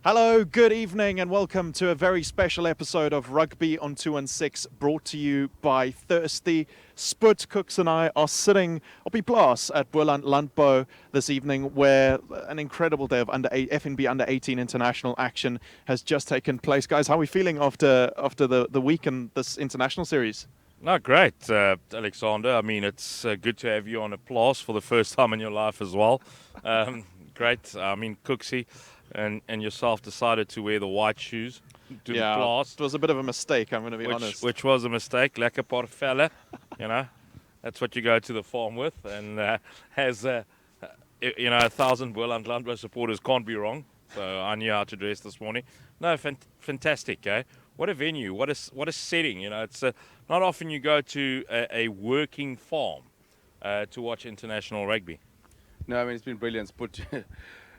Hello, good evening, and welcome to a very special episode of Rugby on 216, brought to you by Thirsty. Sput Cooks and I are sitting op die plaas at Boland Landbou this evening, where an incredible day of FNB under 18 international action has just taken place. Guys, how are we feeling after the week and this international series? No, great, Alexander. I mean, it's good to have you on a plaas for the first time in your life as well. Great. I mean, Cooksy and yourself decided to wear the white shoes to the plaas. It was a bit of a mistake, I'm going to be honest. Which was a mistake. Lekker parfelle, That's what you go to the farm with. And has, 1,000 Boland Landbou supporters can't be wrong. So I knew how to dress this morning. No, fantastic, eh? What a venue, what a setting. It's not often you go to a working farm to watch international rugby. No, I mean, it's been brilliant. But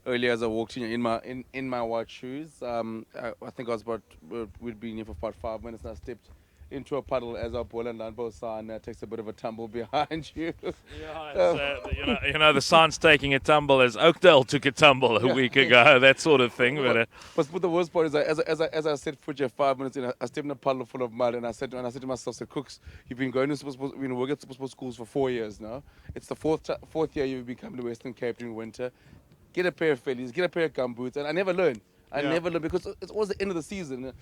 earlier as I walked in my white shoes, I think we'd been here for about 5 minutes, and I stepped into a puddle as our Boland Landbou sign takes a bit of a tumble behind you. Yeah, the sign's taking a tumble as Oakdale took a tumble a week ago, that sort of thing. But the worst part is that as I set foot here 5 minutes in, I stepped in a puddle full of mud, and I said to myself, Cooks, you've been going to work at SuperSport schools for 4 years now. It's the fourth year you've been coming to Western Cape during winter. Get a pair of Phillies, get a pair of gumboots, and I never learn. Never learn because it's always the end of the season.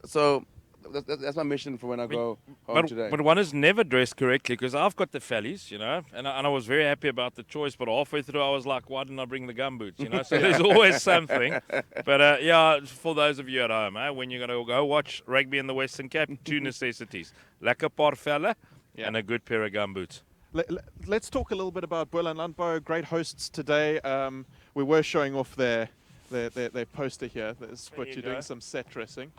So that's my mission for when I go home today. But one is never dressed correctly, because I've got the Phillies, and I was very happy about the choice, but halfway through I was like, why didn't I bring the gumboots, So there's always something. But for those of you at home, when you're going to go watch rugby in the Western Cape, two necessities: lekker parfelle and a good pair of gumboots. Let's talk a little bit about Boland Landbou. Great hosts today. We were showing off their poster here. You're doing some set dressing.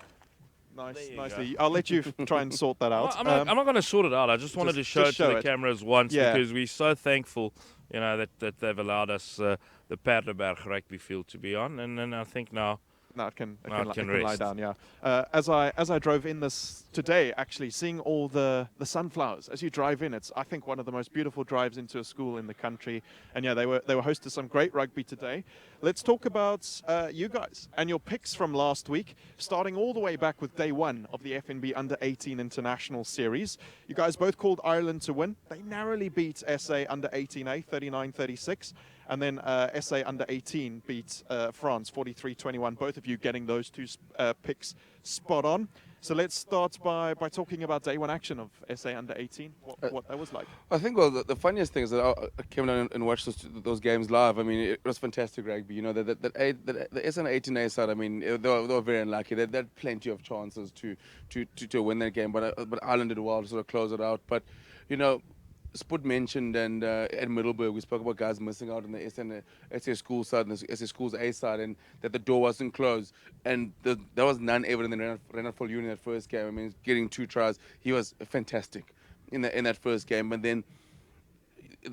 Nicely. I'll let you try and sort that out. I'm not going to sort it out. I just wanted to show it to the cameras once, because we're so thankful, that they've allowed us the Paardeberg rugby field to be on, and I think now. Now it can rest. lie down, yeah. As I drove in this today, actually seeing all the sunflowers as you drive in, it's I think one of the most beautiful drives into a school in the country. And yeah, they were host to some great rugby today. Let's talk about you guys and your picks from last week, starting all the way back with day one of the FNB Under 18 International Series. You guys both called Ireland to win. They narrowly beat SA Under 18A 39-36. And then SA Under 18 beat France 43-21. Both of you getting those two picks spot on. So let's start by talking about day one action of SA Under 18, what that was like. I think, the funniest thing is that I came down and watched those games live. I mean, it was fantastic rugby. The SA 18A side, I mean, they were very unlucky. They had plenty of chances to win that game, but Ireland did well to sort of close it out. But, Sput mentioned, and at Middleburg, we spoke about guys missing out on the SA school side and the SA school's A side, and that the door wasn't closed. And there was none evident in Renat Full Union that first game. I mean, getting 2 tries, he was fantastic in that first game. And then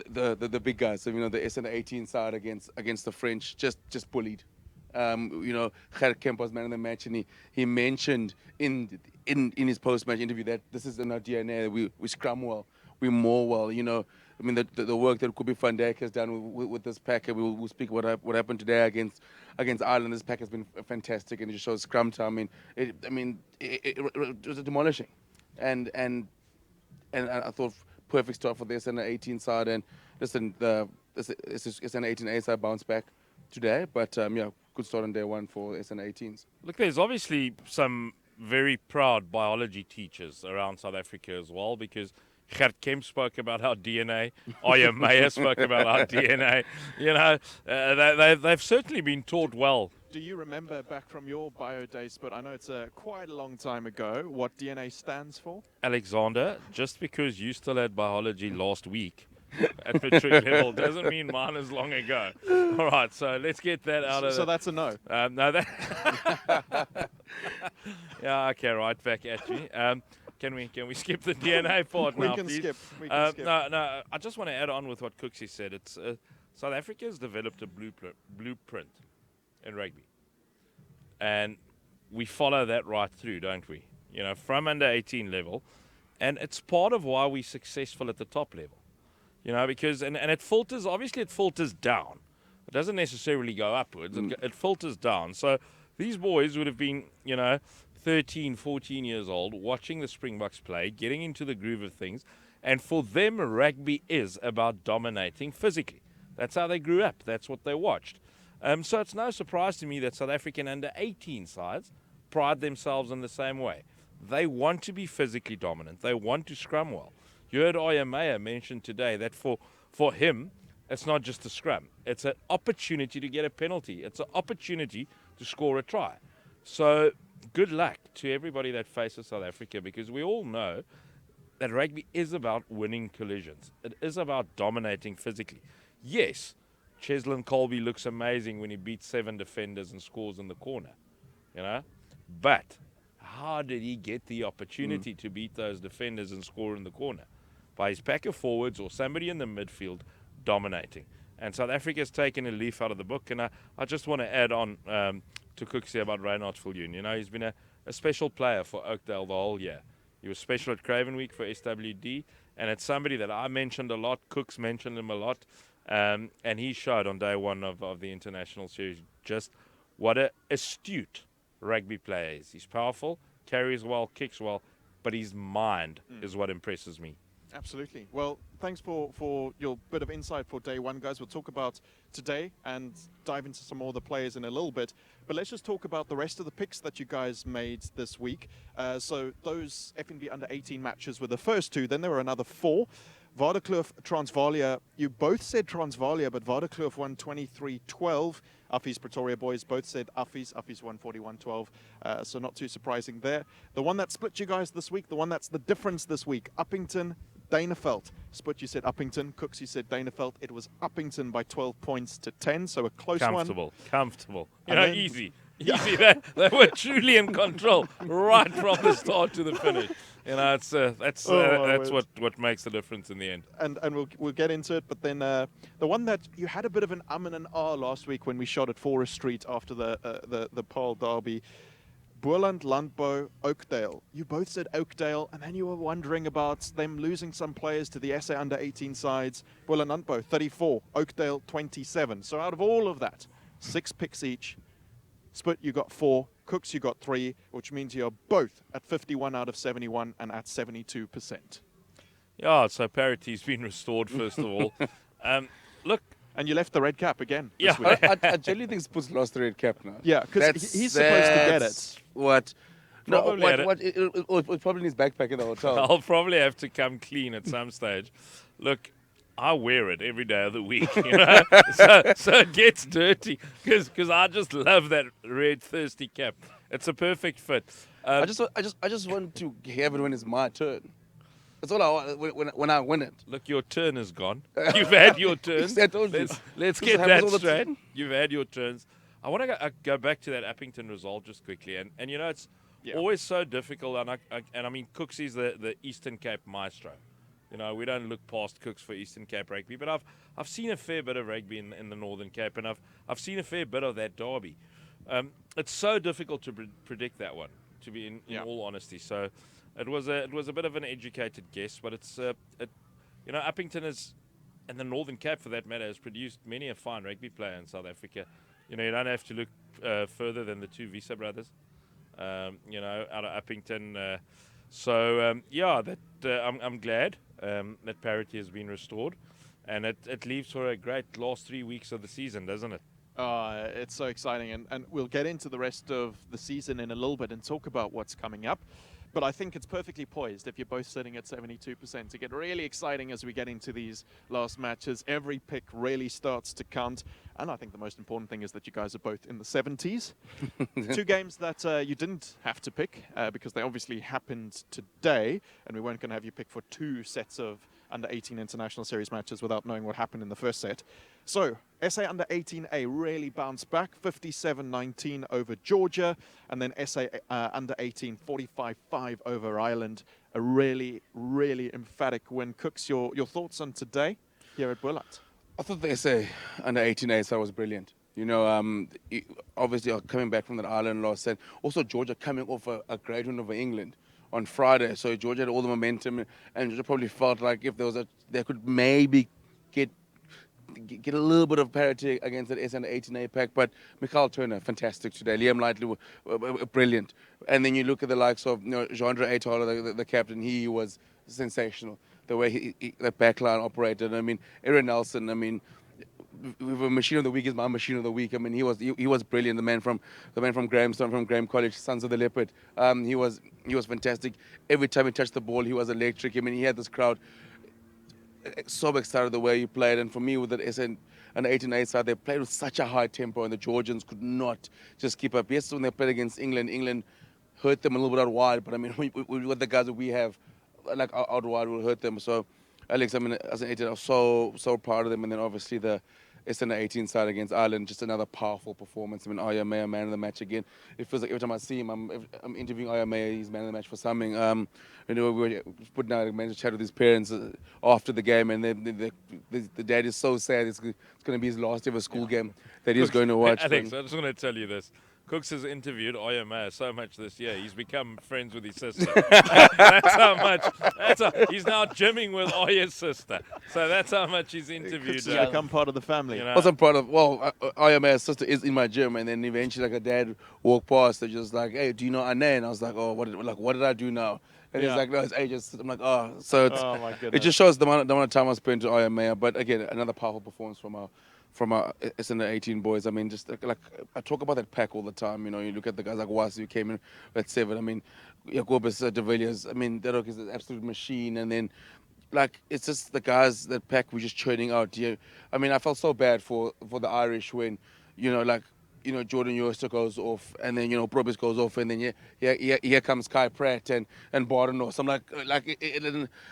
the big guys, so the SA 18 side against the French, just bullied. Gerrit Kemp was man of the match, and he mentioned in his post-match interview that this is in our DNA. We scrum well. We more well, I mean, the work that Kubi van Dijk has done with this pack, and we'll speak what happened today against Ireland. This pack has been fantastic, and it just shows scrum time. It was demolishing, and I thought perfect start for the SN 18 side, and listen, the SN 18A side bounced back today, but good start on day one for SN 18s. Look, there's obviously some very proud biology teachers around South Africa as well, because Gert Kemp spoke about our DNA. Arya Meyer spoke about our DNA. They've certainly been taught well. Do you remember back from your bio days, but I know it's quite a long time ago, what DNA stands for? Alexander, just because you still had biology last week at matric level doesn't mean mine is long ago. All right, so let's get that out of. So that's a no. No, that. Yeah, okay, right back at me. Can we skip the DNA part now, please? We can skip. No, I just want to add on with what Cooksy said. It's South Africa has developed a blueprint in rugby. And we follow that right through, don't we? From under 18 level. And it's part of why we're successful at the top level. Because, and it filters, obviously it filters down. It doesn't necessarily go upwards. It filters down. So These boys would have been, 13, 14 years old, watching the Springboks play, getting into the groove of things. And for them, rugby is about dominating physically. That's how they grew up. That's what they watched. So it's no surprise to me that South African under-18 sides pride themselves in the same way. They want to be physically dominant. They want to scrum well. You heard Oyamaya mention today that for him, it's not just a scrum. It's an opportunity to get a penalty. It's an opportunity to score a try. So good luck to everybody that faces South Africa, because we all know that rugby is about winning collisions. It is about dominating physically. Yes, Cheslin Colby looks amazing when he beats 7 defenders and scores in the corner, But how did he get the opportunity to beat those defenders and score in the corner? By his pack of forwards or somebody in the midfield dominating. And South Africa's taken a leaf out of the book. And I just want to add on to Cooksy about Reinhard Viljoen. He's been a special player for Oakdale the whole year. He was special at Craven Week for SWD. And it's somebody that I mentioned a lot. Cooks mentioned him a lot. And he showed on day one of the international series just what an astute rugby player is. He's powerful, carries well, kicks well, but his mind is what impresses me. Absolutely. Well, thanks for your bit of insight for day one, guys. We'll talk about today and dive into some more of the players in a little bit. But let's just talk about the rest of the picks that you guys made this week. So those FNB under-18 matches were the first two. Then there were another 4. Waterkloof, Transvalia. You both said Transvalia, but Waterkloof won 23-12. Affies, Pretoria boys both said Affies. Affies won 41-12. So not too surprising there. The one that split you guys this week, the one that's the difference this week, Uppington, Daneveld. Split, you said Uppington. Cooks, you said Daneveld. It was Uppington by 12 points to 10, so a close one. Comfortable. Easy. Yeah. Easy. They were truly in control right from the start to the finish. That's what makes the difference in the end. And we'll get into it, but then the one that you had a bit of an and an last week when we shot at Forest Street after the Paarl derby. Boland, Landbou, Oakdale. You both said Oakdale, and then you were wondering about them losing some players to the SA under-18 sides. Boland, Landbou, 34. Oakdale, 27. So out of all of that, 6 picks each. Split, you got 4. Cooks, you got 3, which means you're both at 51 out of 71 and at 72%. Yeah, so parity's been restored, first of all. Look. And you left the red cap again. Yeah, this week. I genuinely think Spurs lost the red cap now. Yeah, because he's supposed to get it. What? Probably It probably needs backpack in the hotel. I'll probably have to come clean at some stage. Look, I wear it every day of the week, so it gets dirty because I just love that red thirsty cap. It's a perfect fit. I just want to have it when it's my turn. That's all I want when I win it. Look, your turn is gone. You've had your turns. Let's get that straight. You've had your turns. I want to go back to that Uppington result just quickly, and it's always so difficult. And I mean, Cooks is the Eastern Cape maestro. We don't look past Cooks for Eastern Cape rugby, but I've seen a fair bit of rugby in the Northern Cape, and I've seen a fair bit of that derby. It's so difficult to predict that one, to be in all honesty. So. It was a bit of an educated guess, but it's Uppington is, and the Northern Cape for that matter, has produced many a fine rugby player in South Africa. You don't have to look further than the 2 Visa brothers, out of Uppington. I'm glad that parity has been restored, and it leaves for a great last 3 weeks of the season, doesn't it? It's so exciting, and we'll get into the rest of the season in a little bit and talk about what's coming up. But I think it's perfectly poised if you're both sitting at 72% to get really exciting as we get into these last matches. Every pick really starts to count. And I think the most important thing is that you guys are both in the 70s. 2 games that you didn't have to pick because they obviously happened today. And we weren't going to have you pick for 2 sets of under-18 international series matches without knowing what happened in the first set. So, SA under-18A really bounced back, 57-19 over Georgia, and then SA under-18, 45-5 over Ireland. A really, really emphatic win. Cooks, your thoughts on today here at Boland? I thought the SA under-18A side was brilliant. Obviously coming back from that Ireland loss, and also Georgia coming off a great win over England on Friday. So Georgia had all the momentum, and Georgia probably felt like if there was they could maybe get a little bit of parity against that SN 18A pack. But Michael Turner, fantastic today. Liam Lightly, brilliant. And then you look at the likes of Jeandre Aytola, the captain. He was sensational. The way that backline operated. I mean, Aaron Nelson. I mean, machine of the week is my machine of the week. I mean, he was brilliant. The man from Grahamstown, from Graham College, Sons of the Leopard. He was fantastic. Every time he touched the ball, he was electric. I mean, he had this crowd so excited the way he played. And for me, with the SN and 18A side, they played with such a high tempo, and the Georgians could not just keep up. Yes, when they played against England hurt them a little bit out wide. But I mean, with the guys that we have, like out wide, will hurt them. So, Alex, I mean, as an 18, I was so proud of them. And then obviously the SN 18 side against Ireland, just another powerful performance. I mean, Aya Meyer, man of the match again. It feels like every time I see him, I'm interviewing Aya Meyer, he's man of the match for something. We were putting out a manager chat with his parents after the game, and the dad is so sad. It's going to be his last ever school game that he's going to watch. Alex, I just want to tell you this. Cooks has interviewed Aya Meyer so much this year, he's become friends with his sister. That's how much. He's now gymming with Aya's sister. So that's how much he's interviewed. Cooks has become part of the family. You know? Also part of, Aya Meyer's sister is in my gym, and then eventually, like, a dad walked past, they're just like, hey, do you know Ane? And I was like, oh, what did I do now? And he's like, no, it's ages. I'm like, oh. So my goodness. it just shows the amount of time I spent to Aya Meyer. But again, another powerful performance from our SN 18 boys. I mean, just like I talk about that pack all the time. You know, you look at the guys like Wasi who came in at 7. I mean, Jacobus de Villiers. I mean, that is an absolute machine. And then, like, it's just the guys that pack we're just churning out. Yeah, I mean, I felt so bad for the Irish when, Jordan Yorster goes off, and then Probus goes off, and then here comes Kai Pratt and Bardenos. I'm like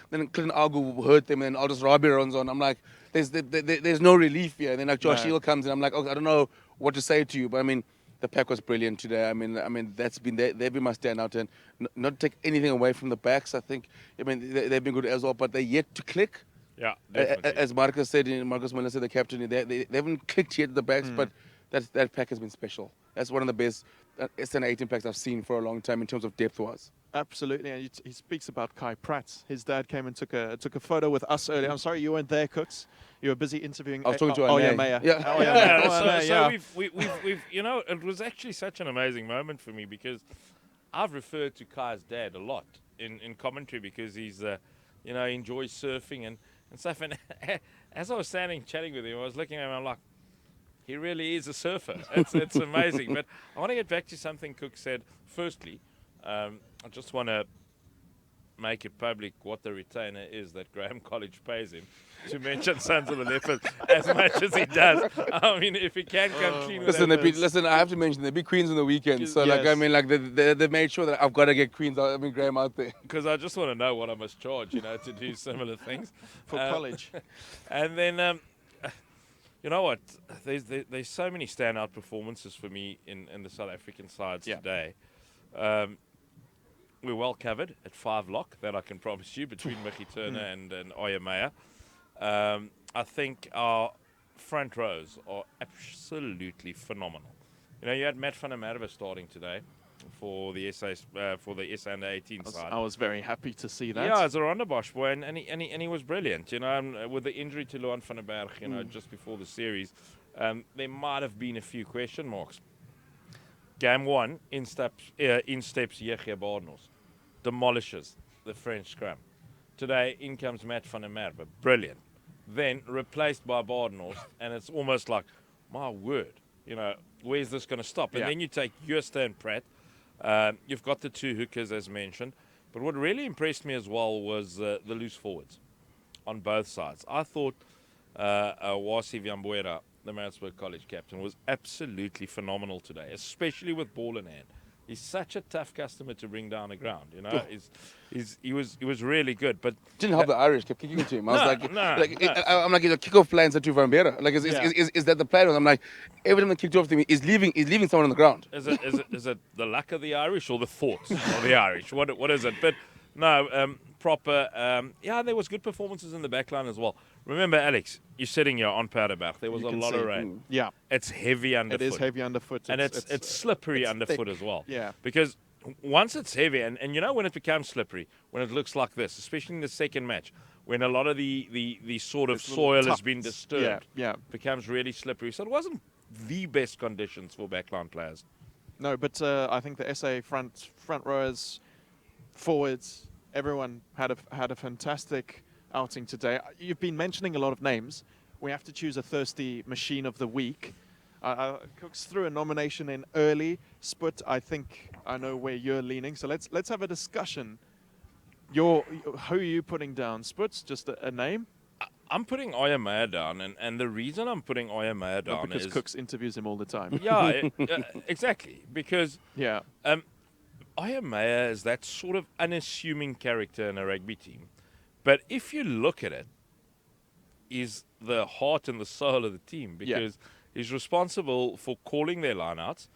then Clinton Argu hurt them, and Aldous Rabi runs on. I'm like, there's no relief here. And then like Josh Hill comes in. I'm like, I don't know what to say to you, but I mean, the pack was brilliant today. I mean they've been my standout, and not take anything away from the backs. I think they've been good as well, but they're yet to click. Yeah, definitely. As Marcus Miller said, the captain, they haven't clicked yet, the backs, but that pack has been special. That's one of the best SN 18 packs I've seen for a long time in terms of depth-wise. Absolutely, and he speaks about Kai Pratt. His dad came and took a photo with us earlier. I'm sorry you weren't there, Cooks. You were busy interviewing. I was talking to Meyer. So we've it was actually such an amazing moment for me because I've referred to Kai's dad a lot in commentary because he's he enjoys surfing and stuff. And as I was standing chatting with him, I was looking at him. I'm like, he really is a surfer. It's amazing. But I want to get back to something Cook said. Firstly, I just want to make it public what the retainer is that Graham College pays him to mention Sons of the Leopard as much as he does. I mean, if he can come clean with Listen, I have to mention, there'll be Queens on the weekend. So, they made sure that I've got to get Queens, Graham out there. Because I just want to know what I must charge, to do similar things. For college. And then... you know what? There's so many standout performances for me in the South African sides today. We're well covered at 5 lock, that I can promise you, between Mickey Turner and Aya Meyer. I think our front rows are absolutely phenomenal. You had Matt van der Merwe starting today for the SA under 18 side. I was very happy to see that. Yeah, as a Rondebosch boy, and he was brilliant. With the injury to Luan van der Berg, just before the series, there might have been a few question marks. Game 1, in steps Yehia Bardenos, demolishes the French scrum. Today, in comes Matt van der Merwe, brilliant. Then replaced by Bardenos, and it's almost like, my word, where's this going to stop? And then you take Jooste and Pratt. You've got the 2 hookers, as mentioned. But what really impressed me as well was the loose forwards on both sides. I thought Wasi Vyambuera, the Maritzburg College captain, was absolutely phenomenal today, especially with ball in hand. He's such a tough customer to bring down the ground. He was really good. But didn't help the Irish kept kicking to him. I was I'm like, the kickoff plans are too Vyambuera. Like, is that the plan? I'm like, every time the kicked off to me, is leaving someone on the ground. Is it the luck of the Irish or the thoughts of the Irish? What is it? But no, proper. There was good performances in the back line as well. Remember, Alex, you're sitting here on Powderback. There was a lot of rain. Yeah. It's heavy underfoot. It is heavy underfoot. And it's slippery underfoot as well. Yeah. Because once it's heavy, and when it becomes slippery, when it looks like this, especially in the second match, when a lot of the sort of It's little soil has been tufts. disturbed, Yeah. becomes really slippery. So it wasn't the best conditions for backline players. No, but I think the SA front rowers, forwards, everyone had a fantastic outing today. You've been mentioning a lot of names. We have to choose a thirsty machine of the week. Cooks threw a nomination in early. Sput, I think I know where you're leaning. So let's have a discussion. Who are you putting down? Sput's just a name? I'm putting Oyamaya down, and the reason I'm putting Oyamaya down Not because is Cooks interviews him all the time. yeah, exactly, because Yeah. Oyamaya is that sort of unassuming character in a rugby team, but if you look at it, he's the heart and the soul of the team because he's responsible for calling their lineouts,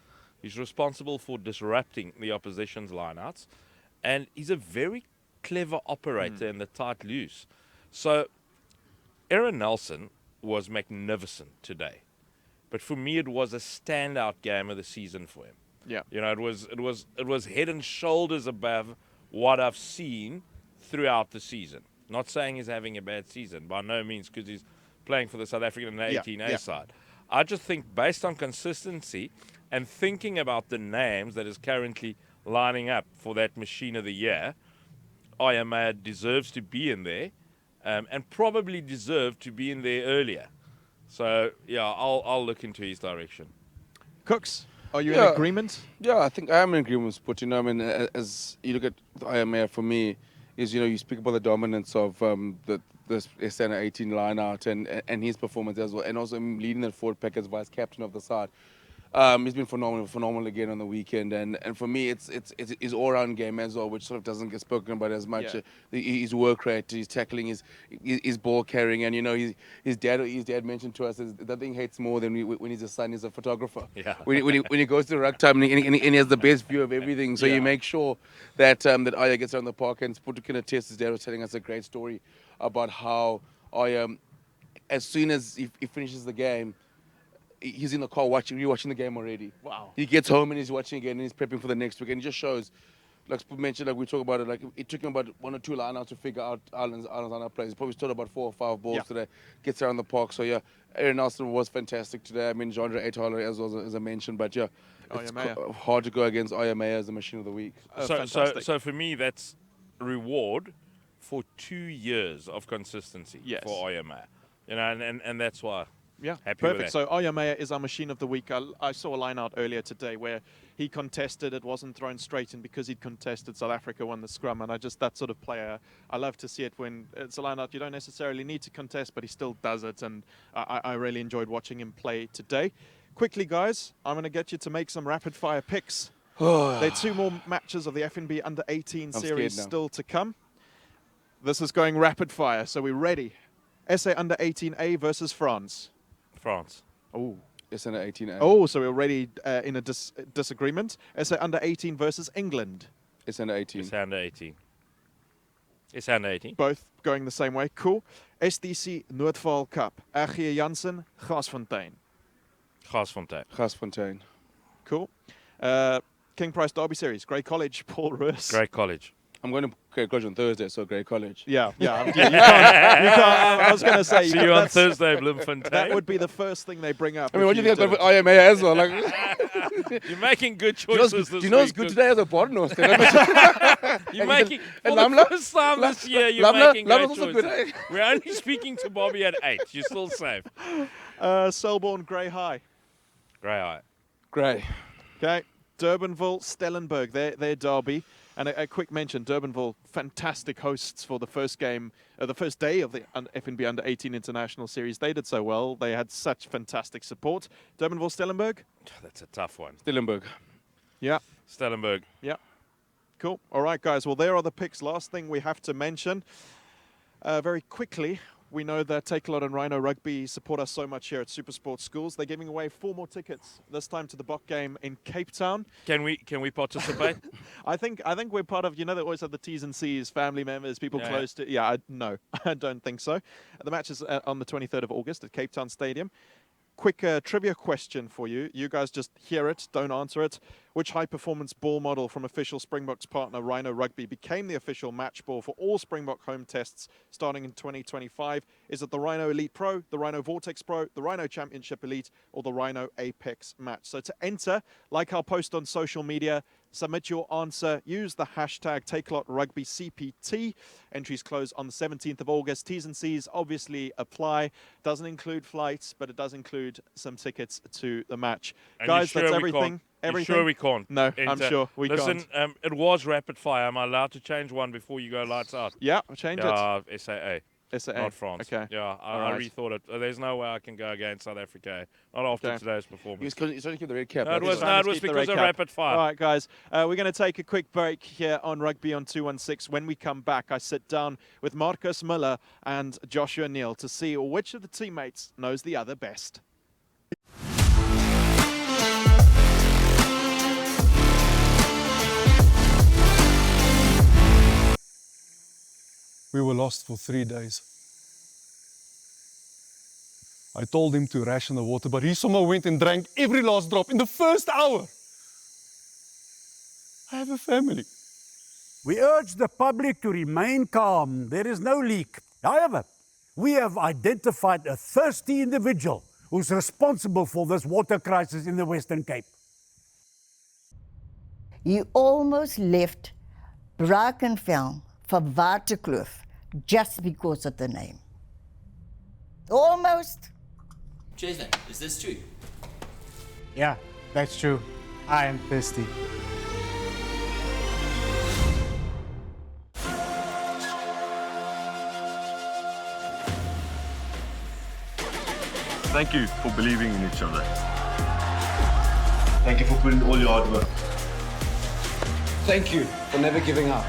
he's responsible for disrupting the opposition's lineouts, and he's a very clever operator in the tight loose. So Aaron Nelson was magnificent today, but for me it was a standout game of the season for him. Yeah. You know, it was head and shoulders above what I've seen throughout the season. Not saying he's having a bad season, by no means, because he's playing for the South African 18A side. I just think based on consistency and thinking about the names that is currently lining up for that machine of the year, Oyamaya deserves to be in there, and probably deserved to be in there earlier. So yeah, I'll look into his direction. Cooks, are you in Yeah. agreement? Yeah, I think I am in agreement with Sport. You know, I mean, as you look at the IMA, for me, is, you speak about the dominance of this SN 18 line out and his performance as well, and also him leading the forward pack as vice captain of the side. He's been phenomenal again on the weekend, and for me, it's his all-round game as well, which sort of doesn't get spoken about as much. Yeah. His work rate, his tackling, his ball carrying, and his dad mentioned to us is that thing hates more than when he's a son, he's a photographer. Yeah. When he goes to rugby time and he has the best view of everything, so Yeah. you make sure that Aya gets around the park, and Sport can attest. His dad was telling us a great story about how Aya, as soon as he finishes the game, he's in the car rewatching the game already. Wow. He gets home and he's watching again and he's prepping for the next week. And it just shows, like Spud mentioned, like we talk about it, like it took him about 1 or 2 lineouts to figure out Ireland's line-out plays. He probably stood about 4 or 5 balls today, gets around the park. So yeah, Aaron Nelson was fantastic today. I mean, Jandre Aytola as I mentioned, but yeah, it's Oyamaya. hard to go against Oyamaya as the machine of the week. So for me, that's reward for 2 years of consistency Yes. for Oyamaya. You know, and that's why. Yeah, Happy with perfect. that. So Oyamaya is our machine of the week. I saw a line out earlier today where he contested. It wasn't thrown straight in because he'd contested. South Africa won the scrum, and that sort of player, I love to see it when it's a line out. You don't necessarily need to contest, but he still does it, and I really enjoyed watching him play today. Quickly, guys, I'm going to get you to make some rapid-fire picks. There are 2 more matches of the FNB Under-18 series scared now. still to come. This is going rapid-fire, so we're ready. SA Under-18A versus France. France. Oh. SN 18A. Oh, so we're already in a disagreement. SA Under-18 versus England. SN 18. It's under 18. It's under 18. Both going the same way. Cool. SDC Noordvaal Cup. RG Jansen, Gasfontein. Gasfontein. Gasfontein. Cool. King Price Derby Series. Grey College, Paul Roos. Great college. I'm going to Grey College on Thursday, so Grey College. Yeah. You can't, I was going to say. See you on Thursday, Bloemfontein. That would be the first thing they bring up. I mean, what do you think I've got did for it. IMA as well? Like, You're making good do you know choices this what's week. good today as a partner? You're making, and for the Lamla? first time this year, you're Lamla- making great Lamla's also choices. good, eh? We're only speaking to Bobby at 8. You're still safe. Selborne Grey High. Grey eye. Grey. Okay. Durbanville, Stellenberg, their derby. And a quick mention, Durbanville, fantastic hosts for the first game, the first day of the FNB Under-18 International Series. They did so well. They had such fantastic support. Durbanville, Stellenberg? That's a tough one. Stillenberg. Yeah. Stellenberg. Yeah. Cool. All right, guys. Well, there are the picks. Last thing we have to mention, very quickly, we know that Takealot and Rhino Rugby support us so much here at SuperSport Schools. They're giving away 4 more tickets, this time to the Bok game in Cape Town. Can we participate? I think we're part of, they always have the T's and C's, family members, people close to. Yeah, no, I don't think so. The match is on the 23rd of August at Cape Town Stadium. quick trivia question for you. You guys just hear it, don't answer it. Which high-performance ball model from official Springboks partner Rhino Rugby became the official match ball for all Springbok home tests starting in 2025? Is it the Rhino Elite Pro, the Rhino Vortex Pro, the Rhino Championship Elite, or the Rhino Apex match? So to enter, like our post on social media, submit your answer. Use the hashtag TakeLotRugbyCPT. Entries close on the 17th of August. T's and C's obviously apply. Doesn't include flights, but it does include some tickets to the match. And Guys, sure that's everything. Everything? Sure we can't? No, I'm sure we can't. Listen, it was rapid fire. Am I allowed to change one before you go lights out? Yeah, change it. SAA. SAA. Not France. Okay. Yeah, I rethought it. There's no way I can go against South Africa. Not after today's performance. He's trying to keep the red cap. No, it was because of rapid fire. All right, guys. We're going to take a quick break here on Rugby on 216. When we come back, I sit down with Marcus Miller and Joshua Neal to see which of the teammates knows the other best. We were lost for 3 days. I told him to ration the water, but he somehow went and drank every last drop in the first hour. I have a family. We urge the public to remain calm. There is no leak. However, we have identified a thirsty individual who's responsible for this water crisis in the Western Cape. He almost left Brackenfell for Waterkloof just because of the name. Almost. Jason, is this true? Yeah, that's true. I am thirsty. Thank you for believing in each other. Thank you for putting all your hard work. Thank you for never giving up.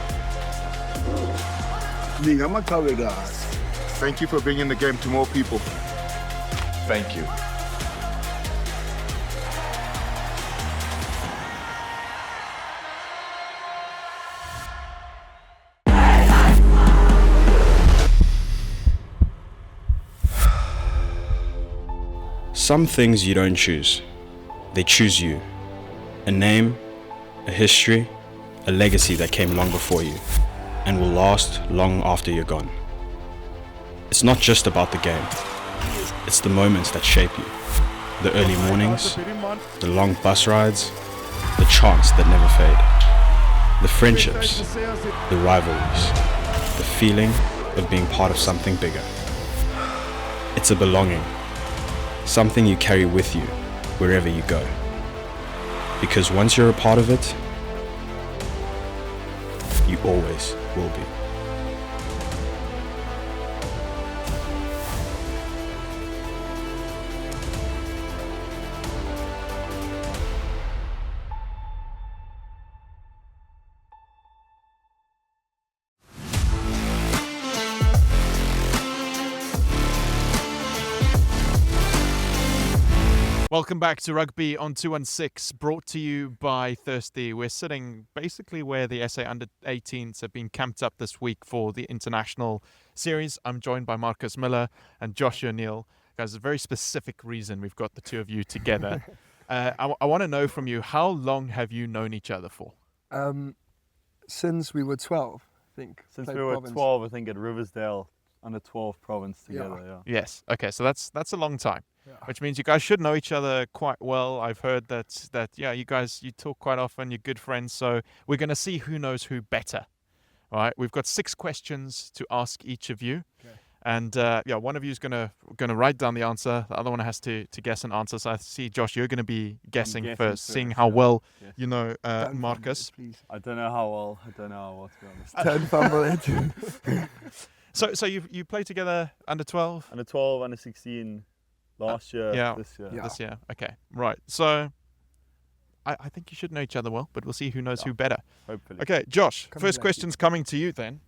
Thank you for bringing the game to more people. Thank you. Some things you don't choose. They choose you. A name, a history, a legacy that came long before you and will last long after you're gone. It's not just about the game. It's the moments that shape you. The early mornings, the long bus rides, the chants that never fade. The friendships, the rivalries, the feeling of being part of something bigger. It's a belonging. Something you carry with you wherever you go. Because once you're a part of it, you always will be. Welcome back to Rugby on 216, brought to you by Thirsty. We're sitting basically where the SA Under-18s have been camped up this week for the international series. I'm joined by Marcus Miller and Joshua Neal. Guys, a very specific reason we've got the two of you together. I want to know from you, how long have you known each other for? Since we were 12, I think. Since we were 12, I think, at Riversdale, under 12 province together, yeah. Yes, okay, so that's a long time. Yeah. Which means you guys should know each other quite well. I've heard that you talk quite often, you're good friends, so we're going to see who knows who better. All right, we've got 6 questions to ask each of you. Okay. And one of you is going to write down the answer, the other one has to guess an answer. So I see, Josh, you're going to be guessing first, seeing how well you know Marcus. I don't know how well, to be honest. Don't fumble it. So you played together under 12? Under 12, under 16. Last year, this year. This year, okay. Right, so I think you should know each other well, but we'll see who knows who better. Hopefully. Okay, Josh, first question's coming to you then.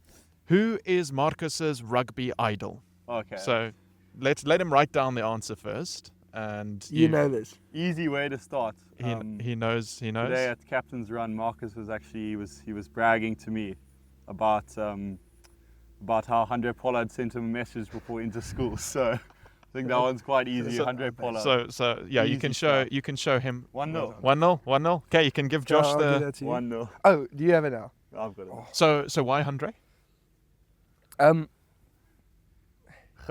Who is Marcus's rugby idol? Okay. So let him write down the answer first. And you know this. Easy way to start. He knows. Today at Captain's Run, Marcus was actually, he was bragging to me about how Andre Pollard sent him a message before into school. So think that one's quite easy. Andre Pollard. So yeah, you Easy can show stuff. you can show him 1-0. 1-0. Okay, you can give Josh I'll do the. that to you. 1-0. Oh, do you have it now? I've got it. So why Andre?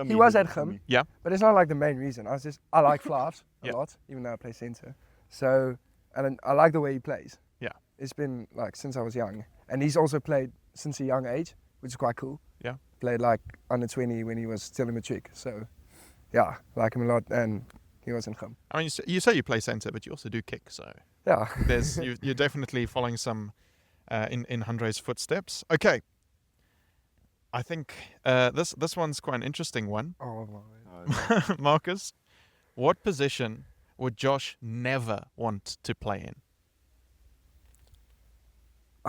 He was at Gym. Yeah. But it's not like the main reason. I like flaps a Yeah. lot, even though I play centre. So, and I like the way he plays. Yeah. It's been like since I was young, and he's also played since a young age, which is quite cool. Yeah. Played like under 20 when he was still in matric. So, yeah, like him a lot, and he was in Gym. I mean, you say you play centre, but you also do kick. So Yeah. you're definitely following some in Andre's footsteps. Okay. I think this one's quite an interesting one. Oh my. Marcus, what position would Josh never want to play in?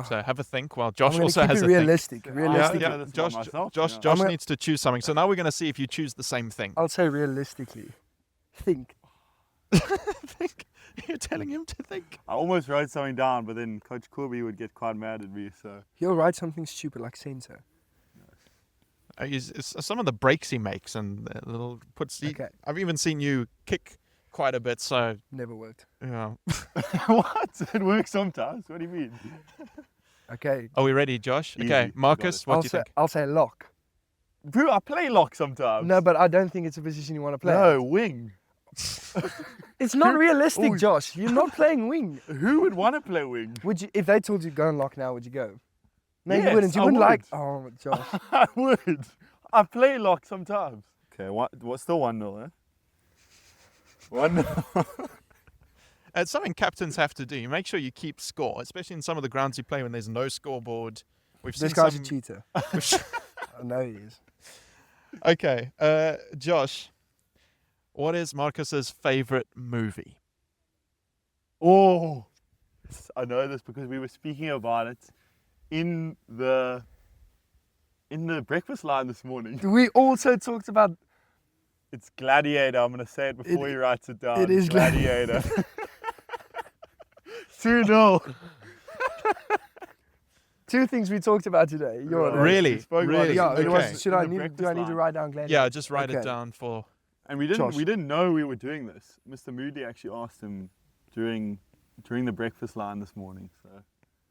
So have a think while Josh I'm gonna also keep has it a realistic. think. Realistic. Yeah, That's Josh, about myself, Josh, you know. Josh I'm needs to choose something. So now we're going to see if you choose the same thing. I'll say realistically. Think. Think. You're telling him to think. I almost wrote something down, but then Coach Corby would get quite mad at me. So He'll write something stupid like centre. It's some of the breaks he makes and the little puts. Okay. I've even seen you kick quite a bit. So Never worked. yeah. what? It works sometimes. What do you mean? Okay. Are we ready, Josh? Easy. Okay, You got Marcus, it. what I'll do you say, think? I'll say lock. Bro, I play lock sometimes. No, but I don't think it's a position you want to play. No, wing. It's not realistic, Oh. Josh. You're not playing wing. Who would want to play wing? Would you, if they told you go and lock now, would you go? No, Yes, you wouldn't. You I wouldn't would. like. Oh, Josh. I would. I play lock sometimes. Okay, what's still 1-0, eh? 1-0. It's something captains have to do. You make sure you keep score, especially in some of the grounds you play when there's no scoreboard. We've This seen guy's some... a cheater. I know he is. Okay, Josh, what is Marcus's favorite movie? Oh, I know this because we were speaking about it in the breakfast line this morning. We also talked about. It's Gladiator. I'm going to say it before he writes it down. It is Gladiator. 2-0. Two things we talked about today. You're on it. Really? We spoke about Really? it Yeah. in It the- was, Okay. should in I the need? breakfast Do I need to line. write down Gladiator? Yeah, just write it Okay. down for... And we Josh. didn't know we were doing this. Mr. Moody actually asked him during the breakfast line this morning. So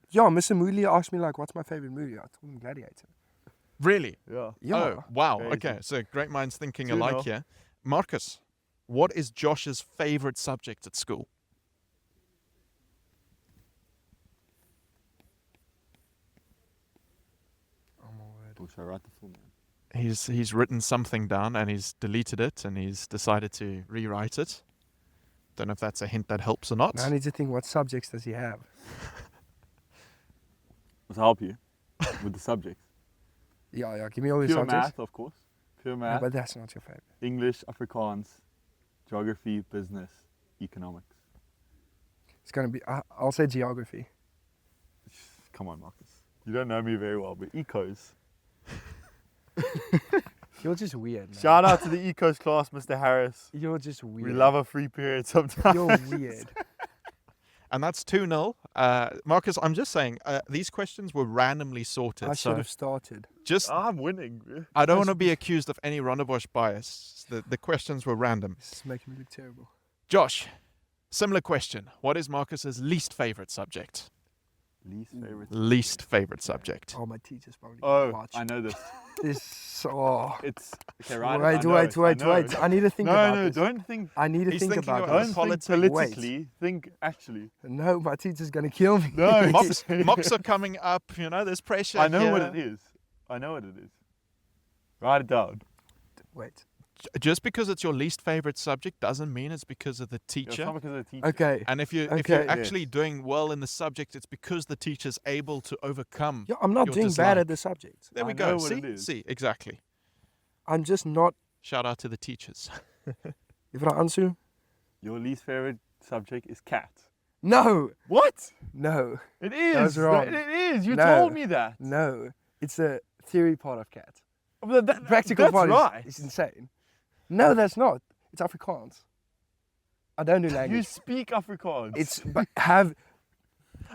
Yeah, Mr. Moodley asked me like, "What's my favorite movie?" I told him Gladiator. Really? yeah. Yeah. Oh, wow. Crazy. Okay, so great minds thinking 2-0. alike here. Marcus, what is Josh's favorite subject at school? Or should I write the full name? He's written something down and he's deleted it and he's decided to rewrite it. Don't know if that's a hint that helps or not. Now I need to think. What subjects does he have? To help you with the subjects. Yeah. Give me all your Pure subjects. math, of course. Pure No, math. but that's not your favorite. English, Afrikaans, geography, business, economics. It's gonna be. I'll say geography. Come on, Marcus. You don't know me very well, but ecos. You're just weird, man. Shout out to the ecos class, Mr. Harris. You're just weird. We love a free period sometimes. You're weird. And that's 2-0. Marcus, I'm just saying, these questions were randomly sorted. I so should have started. just, I'm winning. I don't want to be accused of any Rondebosch bias. The questions were random. This is making me look terrible. Josh, similar question. What is Marcus's least favorite subject? Least favorite subject. Oh, my teacher's probably. Oh, watch. I know this. This. Oh. It's okay, right? Wait. I need to think about this. Don't think. I need to He's think thinking about about this. it. Don't think Politics. politically. Think actually. No, my teacher's gonna kill me. No, Mocks are coming up. You know, there's pressure. I know here. what it is. I know what it is. Write it down. Wait. Just because it's your least favorite subject doesn't mean it's because of the It's teacher. not because of the teacher. Okay. And if you're Okay. actually doing well in the subject, it's because the teacher's able to overcome. Yeah, I'm not your doing dislike. bad at the subject. There we I go. know what See, it is. see, exactly. I'm just not. Shout out to the teachers. If I answer. Your least favorite subject is cat. No. What? No. It is. That was wrong. It is. You No. told me that. No. It's a theory part of cat. that's Practical part right. is insane. No, that's not. It's Afrikaans. I don't do You language. speak Afrikaans. It's but have.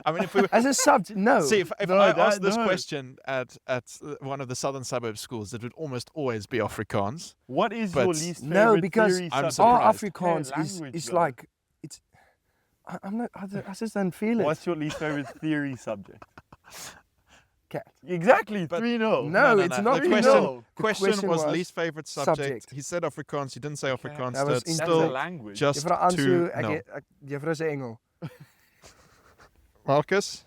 I mean, if we As a subject, no. see if No, I that- asked this no. question at one of the southern suburbs schools, it would almost always be Afrikaans. What is But your least favorite No, because theory I'm subject? our surprised. Afrikaans Hey, is language, though. like it's. I'm not. I just don't feel it. What's your least favorite theory subject? Cat? Exactly, But- 3-0. No, it's not. The really. question, No. The question was least favorite subject. subject. He said Afrikaans. He didn't say Afrikaans. That was so it's That's still a language. just Juffrou Ansu, 2-0. Juffrou se Engel. Marcus,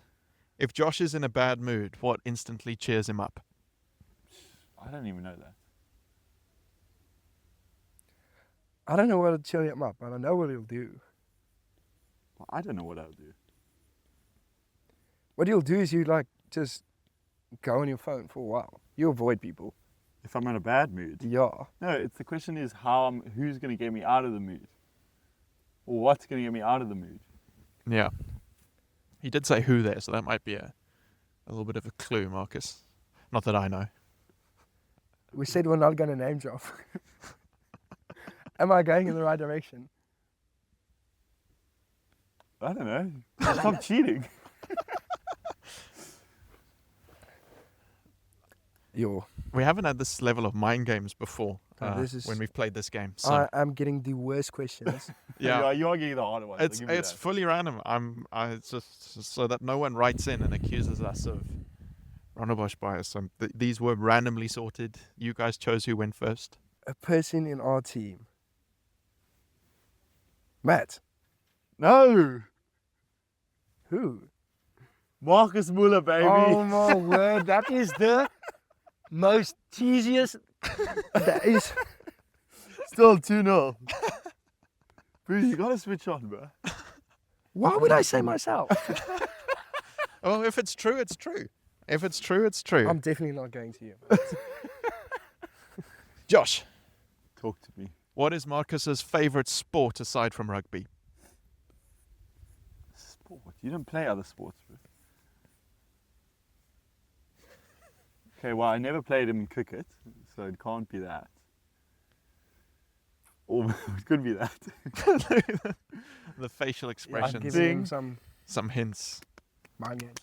if Josh is in a bad mood, what instantly cheers him up? I don't even know that. I don't know what to cheer him up, but I know what he'll do. Well, I don't know what I'll do. What he'll do is you like just go on your phone for a while. You avoid people. If I'm in a bad mood. Yeah. No, it's the question is who's going to get me out of the mood? Or what's going to get me out of the mood? Yeah. He did say who there, so that might be a little bit of a clue, Marcus. Not that I know. We said we're not going to name drop. Am I going in the right direction? I don't know. Stop cheating. Yo. We haven't had this level of mind games before This is- when we've played this game. So I am getting the worst questions. yeah, You are getting the harder ones. I'll it's give you it's that. fully random. It's just so that no one writes in and accuses us of Rondebosch bias. These were randomly sorted. You guys chose who went first. A person in our team. Matt. No! Who? Marcus Muller, baby. Oh my word, that is the most cheesiest. That is. Still 2-0. Bruce, you got to switch on, bro. Why would I say myself? Well, if it's true, it's true. If it's true, it's true. I'm definitely not going to you. Josh, Talk to me. what is Marcus's favorite sport aside from rugby? Sport. You don't play other sports, bro. Okay, well, I never played him in cricket, so it can't be that. Or it could be that. The facial I'm expressions, giving him some hints. mind games.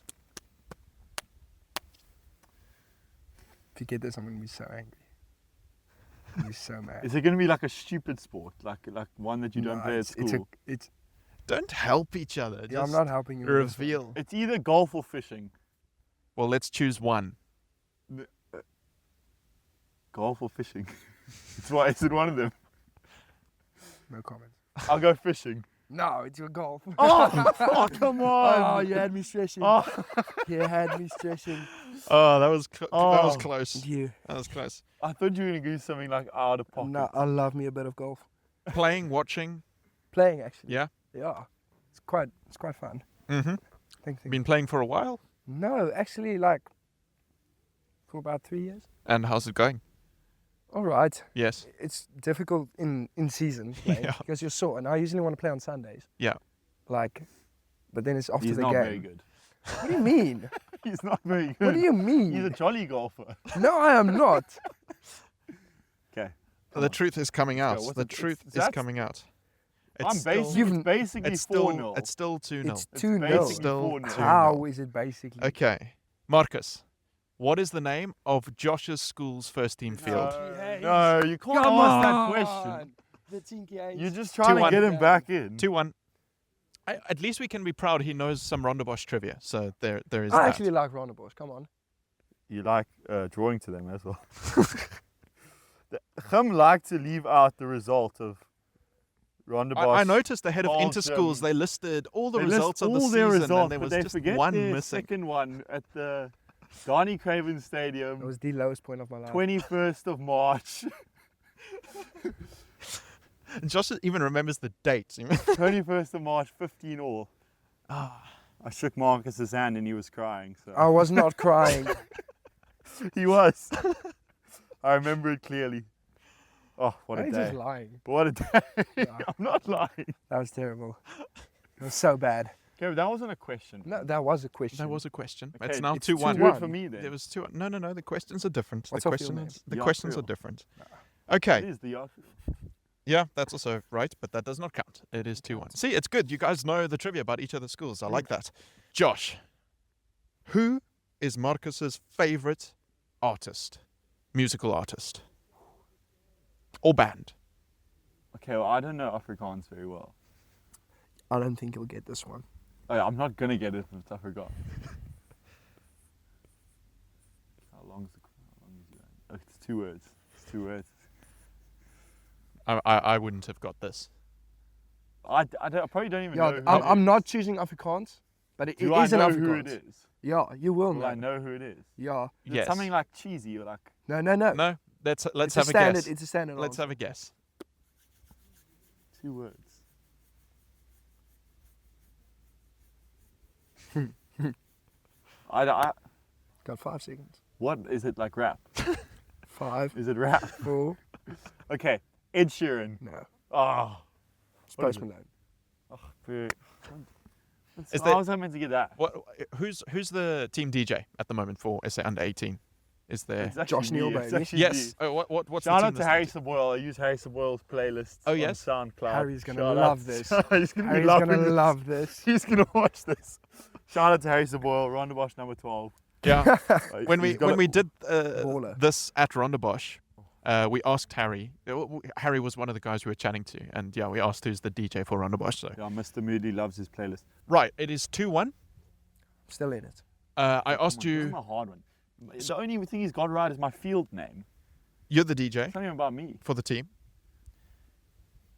If you get this, I'm going to be so angry. I'm going to be so mad. Is it going to be like a stupid sport, like one that you don't No, play at school? It's Don't help each other. yeah, I'm Just not helping you. with this one. reveal. It's either golf or fishing. Well, let's choose one. Golf or fishing? Is it one of them? No comments. I'll go fishing. No, it's your golf. Oh, come on! Oh, you had me stressing. Oh. You had me stressing. Oh, that was that was Oh. close. You. That was close. I thought you were going to do something like out of pocket. No, I love me a bit of golf. Playing, watching. Playing actually. Yeah. Yeah. It's quite fun. Mm-hmm. Thank you. Been playing for a while. No, actually like for about 3 years. And how's it going? All right. Yes. It's difficult in season playing Yeah. because you're sore, and I usually want to play on Sundays. Yeah. Like, but then it's after He's the not game. very good. What do you mean? He's not very good. What do you mean? He's a jolly golfer. No, I am not. Okay. The truth is coming out. what's The it- truth is that's- coming out. It's basically it's 4-0. It's still 2-0. It's 2-0. basically Still 4-0. 2-0. How is it basically? Okay. Marcus, what is the name of Josh's school's first team field? No, you can't Come ask that on. question. The Tinky Ain't. You're just trying to 2-1. get him back in. 2-1. At least we can be proud he knows some Rondebosch trivia. So there is I that. actually like Rondebosch. Come on. You like drawing to them as well. Gum like to leave out the result of Rondebosch. I noticed ahead of Belgium. Interschools, they listed all the They results list of the all their season, results, and there but was they just forget one their missing. second one at the Donny Craven Stadium. That was the lowest point of my life. 21st of March. And Josh even remembers the date. 21st of March, 15-all. I shook Marcus's hand and he was crying. So I was not crying. he was. I remember it clearly. Oh, what a He's day. just lying. But what a day. I'm not lying. That was terrible. It was so bad. Okay, but that wasn't a question. No, that was a question. That was a question. Okay, It's now it's 2-1. 2-1 for me then. It was 2-1. No. The questions are different. What's the off your questions, name? the questions are Yafril. different. It Okay. is the Yeah, that's also right, but that does not count. It is 2-1. See, it's good. You guys know the trivia about each other's schools. I like that. Josh, who is Marcus's favorite artist, musical artist, or band? Okay, well, I don't know Afrikaans very well. I don't think you'll get this one. Oh, yeah, I'm not gonna get it if it's Afrikaans. How long is it? Oh, it's 2 words. It's 2 words. I wouldn't have got this. I probably don't even know. Who I'm not choosing Afrikaans, but it Do is I an know Afrikaans. who it is? Yeah, you will Will know. I know who it is? Yeah. Is it something like cheesy or like? No. No, let's It's have a a standard. guess. It's a standard. Let's answer. have a guess. 2 words. I Got 5 seconds. What is it, like rap? 5. Is it rap? 4. Okay, Ed Sheeran. No. Oh, It's what is Post it? Malone. Oh, boo. Is How was I meant to get that? Who's the team DJ at the moment for SA Under 18? Is there It's actually Josh Neal, me, it's baby. actually Yes. me. Oh, what's Shout the out team to listed? Harry Saboyle. I use Harry Saboyle's playlist Oh, on yes? SoundCloud. Harry's gonna Shout love out- this. He's gonna be Harry's loving gonna this. love this. He's gonna watch this. Shout out to Harry Saboyle, Rondebosch number 12. Yeah. Like, when he's got we it- did Baller. this at Rondebosch, we asked Harry. Harry was one of the guys we were chatting to, and yeah, we asked who's the DJ for Rondebosch. So Yeah, Mr. Moody loves his playlist. right, it is 2-1. Still in it. I asked This is you. a hard one. The only thing he's got right is my field name. You're the DJ It's not even about me. for the team.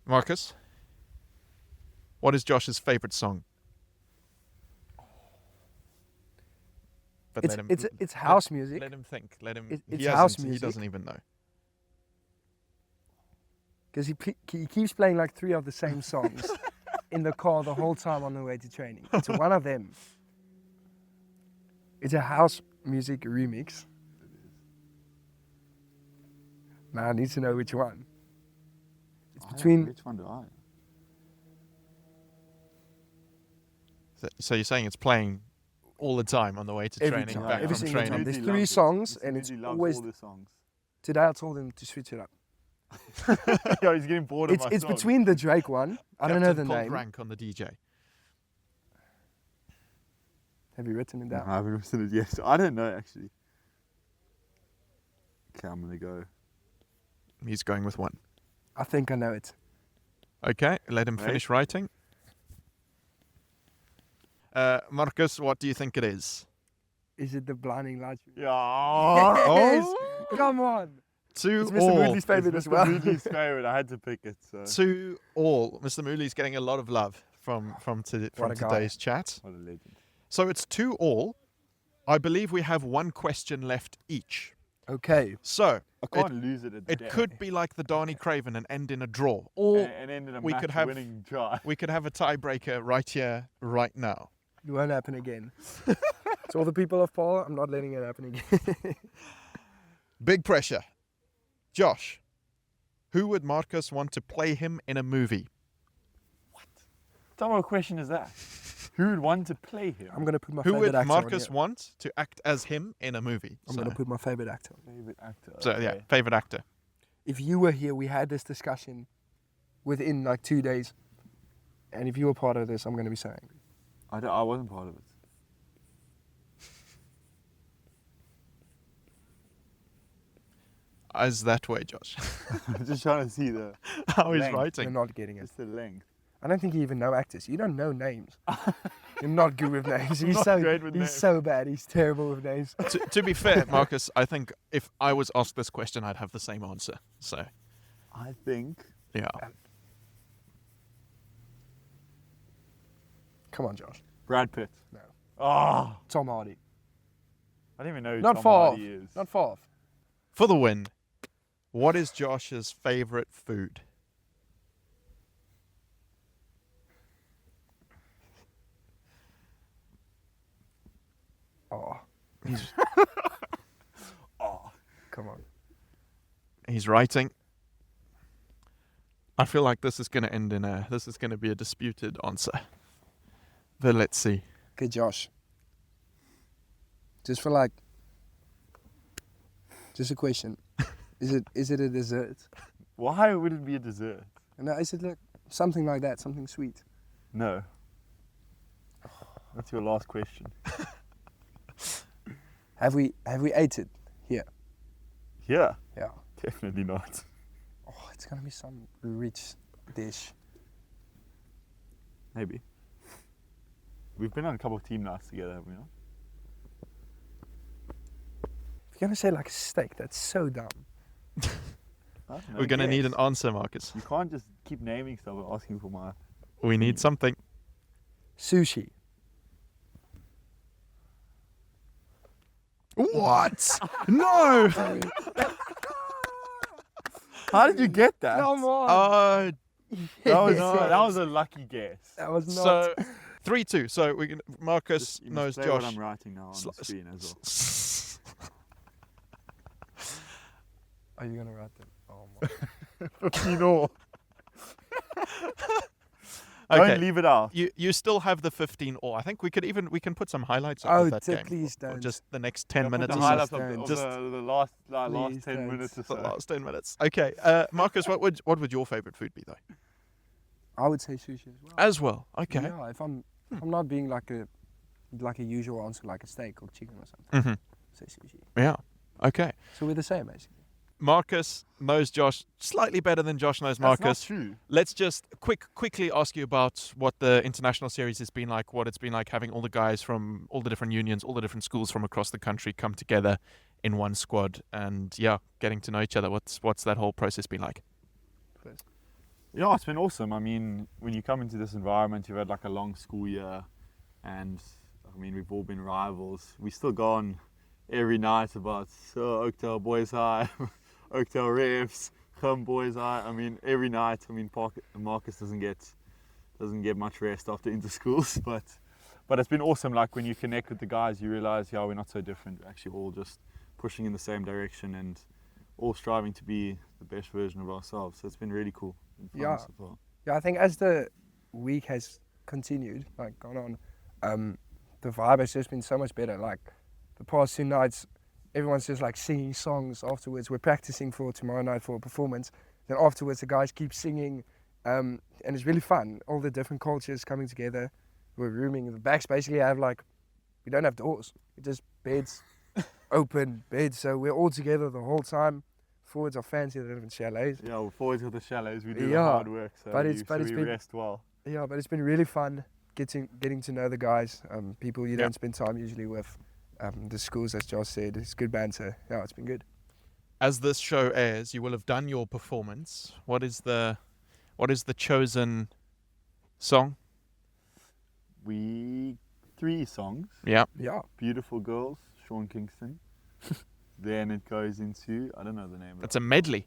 Marcus, what is Josh's favorite song? But It's house music. Let him think. Let him. It's he house hasn't- music. He doesn't even know. Because he keeps playing like 3 of the same songs in the car the whole time on the way to training. It's one of them. It's a house music remix. Now I need to know which one. It's between. Which one do I? So you're saying it's playing all the time on the way to Every training, time, back every from single time. training. There's Moody 3 loves it. songs, Mr. and it's Moody loves always. all the songs. Today I told him to switch it up. Yeah, he's getting bored of my It's songs. between the Drake one. I don't know the Captain Cold name. Rank on the DJ. Have you written it No, down? I haven't written it yet. So I don't know actually. Okay, I'm gonna go. He's going with 1. I think I know it. Okay, let him Right. finish writing. Marcus, what do you think it is? Is it the Blinding Lights? Yeah. Yes! Come on. 2 It's Mr. all. Moodley's favorite as well. Moodley's favorite. I had to pick it. So. 2 all. Mr. Moodley's getting a lot of love from What a guy. today's chat. What a legend. So it's 2 all. I believe we have 1 question left each. Okay. So I can't lose it. At the it day. could be like the Darnie Craven and end in a draw, or and end in a we could have winning try. we could have a tiebreaker right here, right now. It won't happen again. To all the people of Paul, I'm not letting it happen again. Big pressure. Josh, who would Marcus want to play him in a movie? What type of question is that? Who would want to play him? I'm going to put my Who favorite would actor on Marcus here. want to act as him in a movie? I'm going to put my favorite actor on. Favorite actor. So yeah, favorite actor. If you were here, we had this discussion within like 2 days. And if you were part of this, I'm going to be so angry. I wasn't part of it. As that way, Josh. I'm just trying to see the How he's length. You're writing. not getting it. Just the length. I don't think you even know actors. You don't know names. You're not good with names. He's not so great with he's names. so bad. He's terrible with names. To be fair, Marcus, I think if I was asked this question, I'd have the same answer. So I think. yeah. Come on, Josh. Brad Pitt. No. Oh, Tom Hardy. I don't even know who Not Tom far off. Hardy is. Not far off. For the win, what is Josh's favorite food? Oh. He's... Oh, Come on. He's writing. I feel like this is going to end in a. This is going to be a disputed answer. But let's see. Okay, Josh. Just for like, just a question. Is it a dessert? why would it be a dessert? And is it like something like that, something sweet? No. That's your last question. Have we ate it here? Here? Yeah. Definitely not. Oh, it's gonna be some rich dish. Maybe. We've been on a couple of team nights together, have we not? If you're gonna say like a steak, that's so dumb. We're going to need an answer, Marcus. You can't just keep naming stuff and asking for my... We need something. Sushi. What? No! How did you get that? Come on! That was a lucky guess. That was not. So, 3-2. So, Marcus You knows must say Josh. what I'm writing now on the screen as well. Are you gonna write that? Oh my. 15 all. Okay. Don't leave it out. You still have the 15 all. I think we can put some highlights up Oh, of that game. please Or don't. just the next 10 minutes. The or so. highlights don't. of Just the last Please 10 don't. minutes or the so. last 10 minutes. Okay. Marcus, what would your favorite food be though? I would say sushi as well. As well. Okay. Yeah, if I'm not being like a usual answer, like a steak or chicken or something. Say sushi. Yeah. Okay. So we're the same basically. Marcus knows Josh slightly better than Josh knows That's Marcus. not true. Let's just quickly ask you about what the international series has been like, what it's been like having all the guys from all the different unions, all the different schools from across the country come together in one squad and getting to know each other. What's that whole process been like? Yeah, it's been awesome. I mean, when you come into this environment, you've had like a long school year, and I mean, we've all been rivals. We still go on every night about Oakdale Boys High, Oakdale Refs, Hum Boys High. I mean, every night. I mean, Marcus doesn't get much rest after inter schools, but it's been awesome. Like when you connect with the guys, you realize, we're not so different. We're actually all just pushing in the same direction and all striving to be the best version of ourselves. So it's been really cool. Yeah. So far. Yeah, I think as the week has continued, like gone on, the vibe has just been so much better. Like the past 2 nights, everyone's just like singing songs afterwards. We're practicing for tomorrow night for a performance. Then afterwards, the guys keep singing, and it's really fun. All the different cultures coming together. We're rooming. The backs basically have we don't have doors. It's just beds, open beds. So we're all together the whole time. Forwards are fancy, they live in chalets. Yeah, well, forwards with the chalets, we do the hard work, so we been, rest well. Yeah, but it's been really fun getting to know the guys, people you don't spend time usually with. The schools, as Josh said, it's good banter. Yeah, it's been good. As this show airs, you will have done your performance. What is the chosen song? 3 songs. Yeah. Yeah. Beautiful Girls, Sean Kingston. Then it goes into, I don't know the name of it. It's a medley.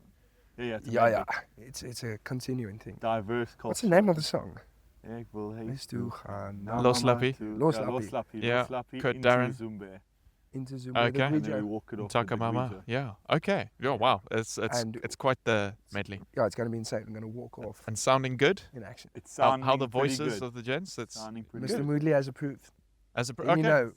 Yeah, it's a Yeah, medley. yeah. It's a continuing thing. Diverse culture. What's the name of the song? Ek wil Huis toe gaan. Los Lappie. Los Lappie. Yeah. Kurt into Darren. Zumbe. Into Zoom. Okay. And then we walk it off with the Takamama. Ouija. Yeah. Okay. Yeah. Wow. It's quite the medley. Yeah, it's going to be insane. I'm going to walk off And sounding good. in action. It's sounding How the pretty voices good. of the gents. It's Sounding pretty Mr. good. Moodley has approved. as a And okay. you know,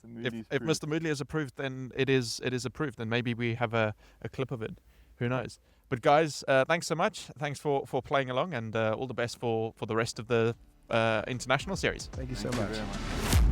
If Mr. Moodley is approved, then it is approved. Then maybe we have a clip of it. Who knows? But guys, thanks so much. Thanks for playing along, and all the best for the rest of the international series. thank you so Thank you much. very much.